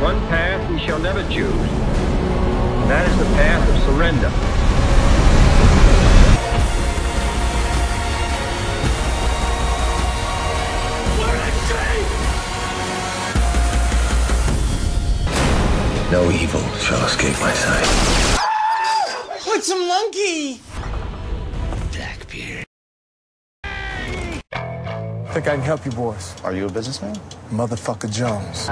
One path we shall never choose, and that is the path of surrender. No evil shall escape my sight. Put some monkey! Blackbeard. Think I can help you boys. Are you a businessman? Motherfucker Jones.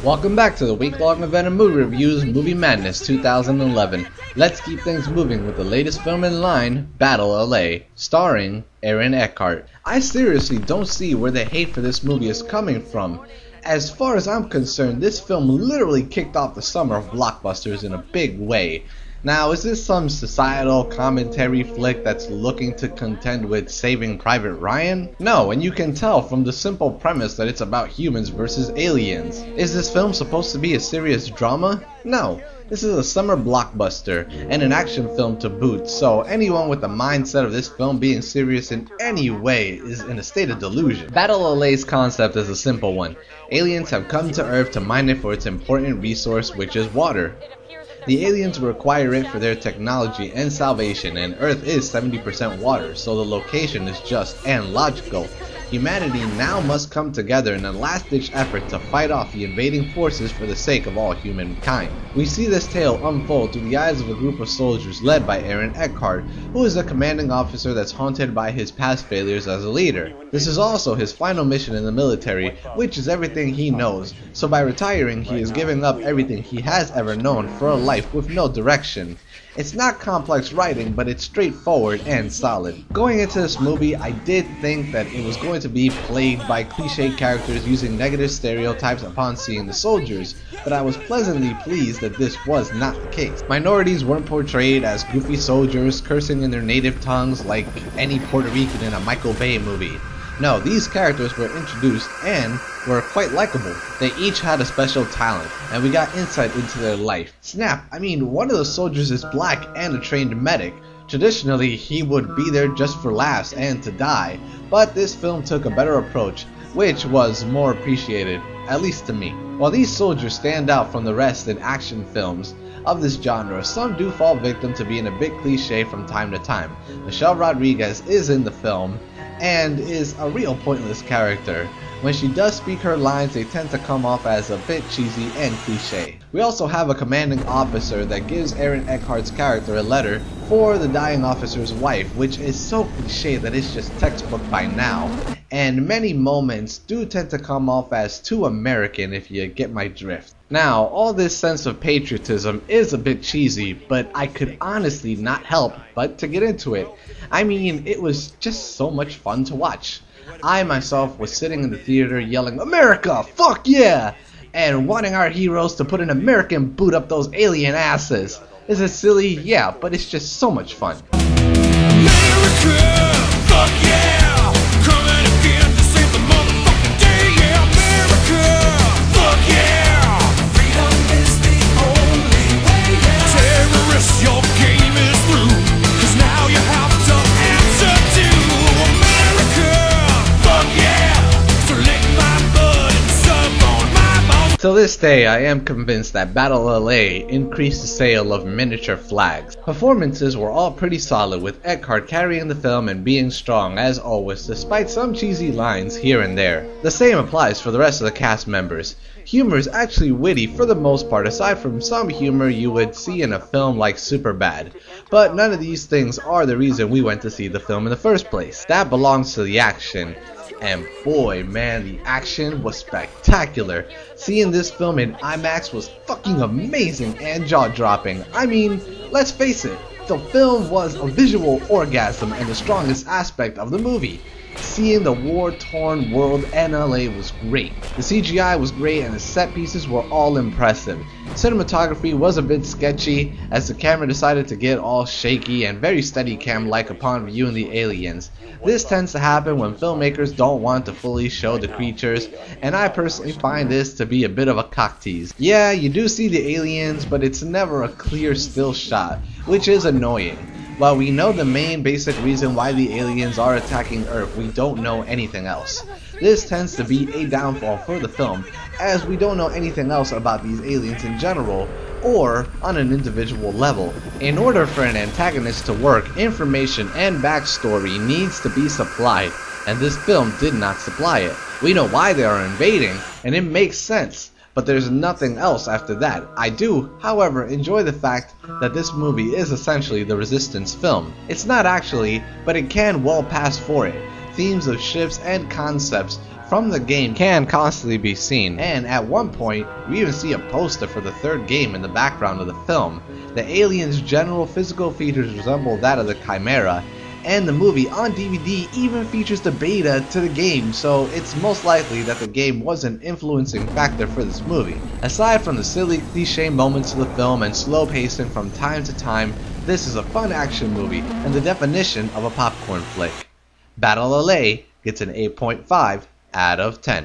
Welcome back to the week-long event of movie reviews, Movie Madness 2011. Let's keep things moving with the latest film in line, Battle LA, starring Aaron Eckhart. I seriously don't see where the hate for this movie is coming from. As far as I'm concerned, this film literally kicked off the summer of blockbusters in a big way. Now, is this some societal commentary flick that's looking to contend with Saving Private Ryan? No, and you can tell from the simple premise that it's about humans versus aliens. Is this film supposed to be a serious drama? No. This is a summer blockbuster, and an action film to boot, so anyone with the mindset of this film being serious in any way is in a state of delusion. Battle LA's concept is a simple one. Aliens have come to Earth to mine it for its important resource, which is water. The aliens require it for their technology and salvation, and Earth is 70% water, so the location is just and logical. Humanity now must come together in a last-ditch effort to fight off the invading forces for the sake of all humankind. We see this tale unfold through the eyes of a group of soldiers led by Aaron Eckhart, who is a commanding officer that's haunted by his past failures as a leader. This is also his final mission in the military, which is everything he knows, so by retiring he is giving up everything he has ever known for a life with no direction. It's not complex writing, but it's straightforward and solid. Going into this movie, I did think that it was going to be plagued by cliche characters using negative stereotypes upon seeing the soldiers, but I was pleasantly pleased that this was not the case. Minorities weren't portrayed as goofy soldiers cursing in their native tongues like any Puerto Rican in a Michael Bay movie. No, these characters were introduced and were quite likable. They each had a special talent, and we got insight into their life. Snap, I mean, one of the soldiers is black and a trained medic. Traditionally, he would be there just for laughs and to die, but this film took a better approach, which was more appreciated, at least to me. While these soldiers stand out from the rest in action films of this genre, some do fall victim to being a bit cliche from time to time. Michelle Rodriguez is in the film, and is a real pointless character. When she does speak her lines, they tend to come off as a bit cheesy and cliche. We also have a commanding officer that gives Aaron Eckhart's character a letter for the dying officer's wife, which is so cliche that it's just textbook by now. And many moments do tend to come off as too American, if you get my drift. Now, all this sense of patriotism is a bit cheesy, but I could honestly not help but to get into it. I mean, it was just so much fun to watch. I myself was sitting in the theater yelling, "America, fuck yeah!" and wanting our heroes to put an American boot up those alien asses. Is it silly? Yeah, but it's just so much fun. America, fuck yeah! Coming again to save the motherfucking day, yeah! America, fuck yeah! Freedom is the only way, yeah! Terrorists, your game is through, 'cause now you have to answer to America, fuck yeah! So lick my blood and suck on my bones. To this day, I am convinced that Battle LA increased the sale of miniature flags. Performances were all pretty solid, with Eckhart carrying the film and being strong as always, despite some cheesy lines here and there. The same applies for the rest of the cast members. Humor is actually witty for the most part, aside from some humor you would see in a film like Superbad. But none of these things are the reason we went to see the film in the first place. That belongs to the action. And boy, man, the action was spectacular. Seeing this film in IMAX was fucking amazing and jaw-dropping. I mean, let's face it, the film was a visual orgasm and the strongest aspect of the movie. Seeing the war-torn world and LA was great. The CGI was great and the set pieces were all impressive. Cinematography was a bit sketchy as the camera decided to get all shaky and very Steadicam-like upon viewing the aliens. This tends to happen when filmmakers don't want to fully show the creatures, and I personally find this to be a bit of a cock tease. Yeah, you do see the aliens, but it's never a clear still shot, which is annoying. While we know the main basic reason why the aliens are attacking Earth, we don't know anything else. This tends to be a downfall for the film, as we don't know anything else about these aliens in general, or on an individual level. In order for an antagonist to work, information and backstory needs to be supplied, and this film did not supply it. We know why they are invading, and it makes sense. But there's nothing else after that. I do, however, enjoy the fact that this movie is essentially the Resistance film. It's not actually, but it can well pass for it. Themes of ships and concepts from the game can constantly be seen, and at one point, we even see a poster for the third game in the background of the film. The aliens' general physical features resemble that of the Chimera, and the movie on DVD even features the beta to the game, so it's most likely that the game was an influencing factor for this movie. Aside from the silly cliche moments of the film and slow pacing from time to time, this is a fun action movie and the definition of a popcorn flick. Battle LA gets an 8.5 out of 10.